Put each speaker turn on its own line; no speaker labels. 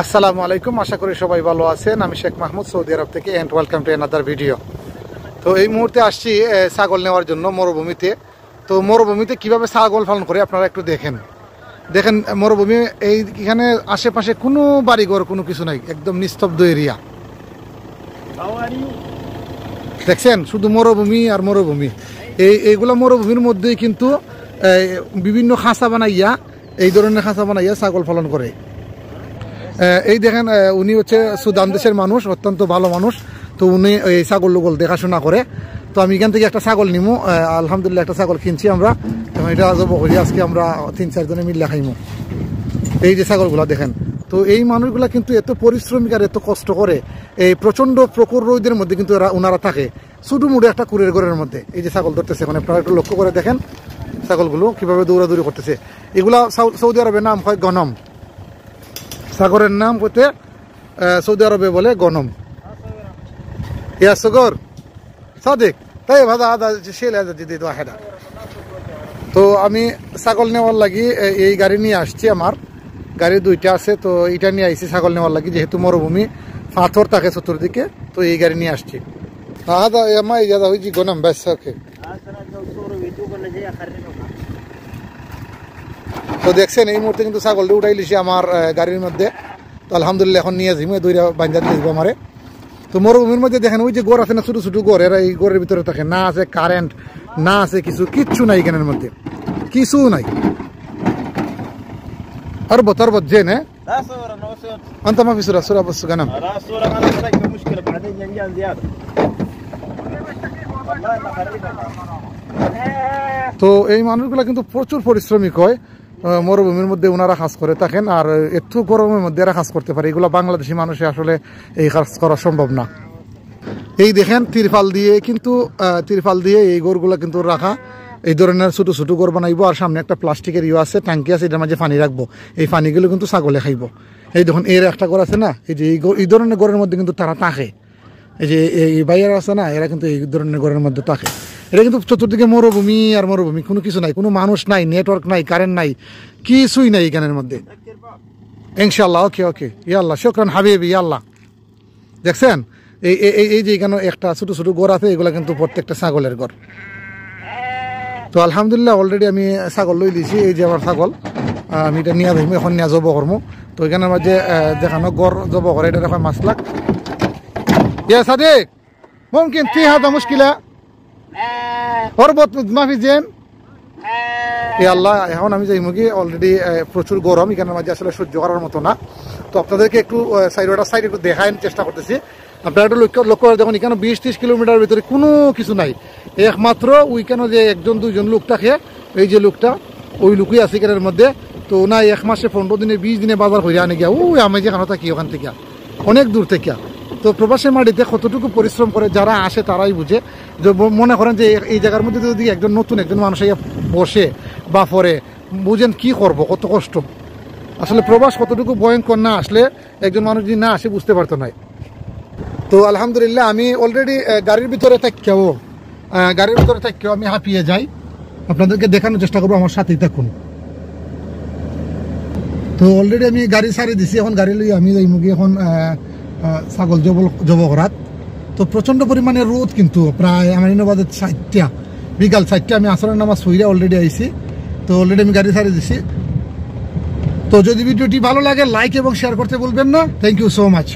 আসসালামু আলাইকুম, আশা করি সবাই ভালো আছেন। আমি শেখ মাহমুদ, সৌদি আরব থেকে, and welcome to another video. তো এই মুহূর্তে আসছি ছাগল নেওয়ার জন্য মরুভূমিতে। তো মরুভূমিতে কিভাবে ছাগল পালন করে আপনারা একটু দেখেন। মরুভূমি, এখানে আশেপাশে কোনো বাড়িঘর কোনো কিছু নাই, একদম নিস্তব্ধ এরিয়া। দেখছেন শুধু মরুভূমি আর মরুভূমি। এইগুলো মরুভূমির মধ্যেই কিন্তু বিভিন্ন খাঁচা বানাইয়া, এই ধরনের খাঁচা বানাইয়া ছাগল পালন করে। এই দেখেন, উনি হচ্ছে সুদান দেশের মানুষ, অত্যন্ত ভালো মানুষ। তো উনি এই ছাগল লোগল দেখাশোনা করে। তো আমি এখান থেকে একটা ছাগল নিমু, আলহামদুলিল্লাহ একটা ছাগল কিনছি আমরা। এবং এটা জব করি আজকে আমরা 3-4 জনে মিল্লা খাইমু। এই যে ছাগলগুলা দেখেন। তো এই মানুষগুলা কিন্তু এত পরিশ্রমিক আর এত কষ্ট করে, এই প্রচন্ড প্রখর রোদের মধ্যে কিন্তু ওনারা থাকে ছোটো মুড়ে একটা কুড়ের ঘরের মধ্যে। এই যে ছাগল ধরতেছে, মানে আপনারা একটু লক্ষ্য করে দেখেন ছাগলগুলো কিভাবে দৌড়াদৌড়ি করতেছে। এগুলা সৌদি আরবের নাম হয় গনম। সাগরের নাম হতে সৌদি আরবে বলে গনম। ইয়া সগর সাদিক তাই ভাদা আদা শেল দিদি হেডা। তো আমি ছাগল নেওয়ার লাগি এই গাড়ি নিয়ে আসছি। আমার গাড়ি 2টা আছে, তো এটা নিয়ে আসছি ছাগল নেওয়ার লাগি, যেহেতু মরুভূমি পাথর থাকে চতুর্দিকে। তো এই গাড়ি নিয়ে আসছি। আদা এমা ইজাদা হইছি গনম ব্যাস ওকে। তো দেখছেন এই মুহূর্তে কিন্তু ছাগলটা উঠাই লিছি আমার গাড়ির মধ্যে। তো আলহামদুলিল্লাহ এখন নিয়ে যাবো, দুইটা বাঞ্জা দিয়ে যাবো আমারে। তো মরুভূমির মধ্যে দেখেন ওই যে গড় আছে না, ছোটো ছোটো গড়, এরা এই গড়ের ভিতরে থাকে না, আছে কারেন্ট না, আছে কিচ্ছু নাই এখানের মধ্যে, কিছু নাই। أربط زين ها؟
لا صورة أنا وصلت.
أنت ما في صورة بس غنم.
لا صورة أنا وصلت مشكلة بعدين جنجان زيادة. والله ما خريبة.
তো এই মানুষগুলো কিন্তু প্রচুর পরিশ্রমিক হয়, মরুভূমির মধ্যে ওনারা কাজ করে থাকেন। আর এত গরমের মধ্যে এরা কাজ করতে পারে, এগুলো বাংলাদেশি মানুষে আসলে এই কাজ করা সম্ভব না। এই দেখেন তিরপাল দিয়ে এই গরুগুলো কিন্তু রাখা। এই ধরনের ছোটো ছোটো গড় বানাইবো, আর সামনে একটা প্লাস্টিকের আছে, ট্যাঙ্কি আছে, এটার মাঝে পানি রাখবো। এই পানিগুলো কিন্তু ছাগলে খাইব। এই দেখুন এর একটা গড় আছে না, এই যে এই ধরনের গড়ের মধ্যে কিন্তু তারা থাকে। এই যে এই বাইরে আছে না, এরা কিন্তু এই ধরনের গড়ের মধ্যে থাকে। এটা কিন্তু চতুর্দিকে মরুভূমি আর মরুভূমি, কোনো কিছু নাই, কোনো মানুষ নাই, নেটওয়ার্ক নাই, কারেন্ট নাই, কিছুই নাই এখানের মধ্যে। ইনশাল্লাহ ওকে ইয়াল্লাহ শুকরান হাবিবি ইয়াল্লাহ। দেখছেন এই যে এখানে একটা ছোটো ছোটো গড় আছে, এগুলো কিন্তু প্রত্যেকটা ছাগলের গড়। তো আলহামদুলিল্লাহ অলরেডি আমি ছাগল লই দিয়েছি। এই যে আমার ছাগল, আমি এটা নিয়ে যাবো, এখন নিয়ে জব করবো। তো এখানের মাঝে দেখানো গড় জব করে, এটা দেখো 5 লাখ। ইয়া সাদিক ممكن في هذا مشكلة اربط ما في زين يا الله। এখন আমি যাই মুগি, অলরেডি প্রচুর গরম এখানের মাঝে, আসলে সহ্য করার মতো না। তো আপনাদেরকে একটু সাইড একটু দেখানোর চেষ্টা করতেছি। আপনারা একটু লক্ষ্য করে দেখুন, এখানে 20-30 কিলোমিটার ভিতরে কোনো কিছু নাই, একমাত্র ওইখানে যে 1-2 লোক থাকে, এই যে লোকটা, ওই লোকই আছে এখানের মধ্যে। তো না 1 মাসে 15 দিনে 20 দিনে বাজার হয়ে আনে গিয়া ওই আমি যেখানে থাকি ওখান থেকে অনেক দূর থেকে। তো প্রবাসী মাটিতে কতটুকু পরিশ্রম করে যারা আসে তারাই বুঝে। যে মনে করেন যে এই জায়গার মধ্যে যদি একজন মানুষ বসে বা পরে, বুঝেন কি করব, কত কষ্ট। আসলে প্রবাস কতটুকু ভয়ঙ্কর না, আসলে একজন মানুষ যদি না আসে বুঝতে পারতো না। তো আলহামদুলিল্লাহ আমি অলরেডি গাড়ির ভিতরে থাকলেও আমি হাঁপিয়ে যাই। আপনাদেরকে দেখানোর চেষ্টা করবো, আমার সাথেই থাকুন। তো অলরেডি আমি গাড়ি ছাড়িয়ে দিছি, এখন গাড়ি লই আমি যাই মুগি এখন ছাগল জব করাত। তো প্রচণ্ড পরিমাণে রোদ, কিন্তু প্রায় আমার বাজে 4টা, বিকাল 4টা। আমি আসরের নামাজ পড়ে অলরেডি আইছি। তো অলরেডি আমি গাড়ি ছাড়িয়ে দিছি। তো যদি ভিডিওটি ভালো লাগে লাইক এবং শেয়ার করতে বলবেন না। Thank you so much.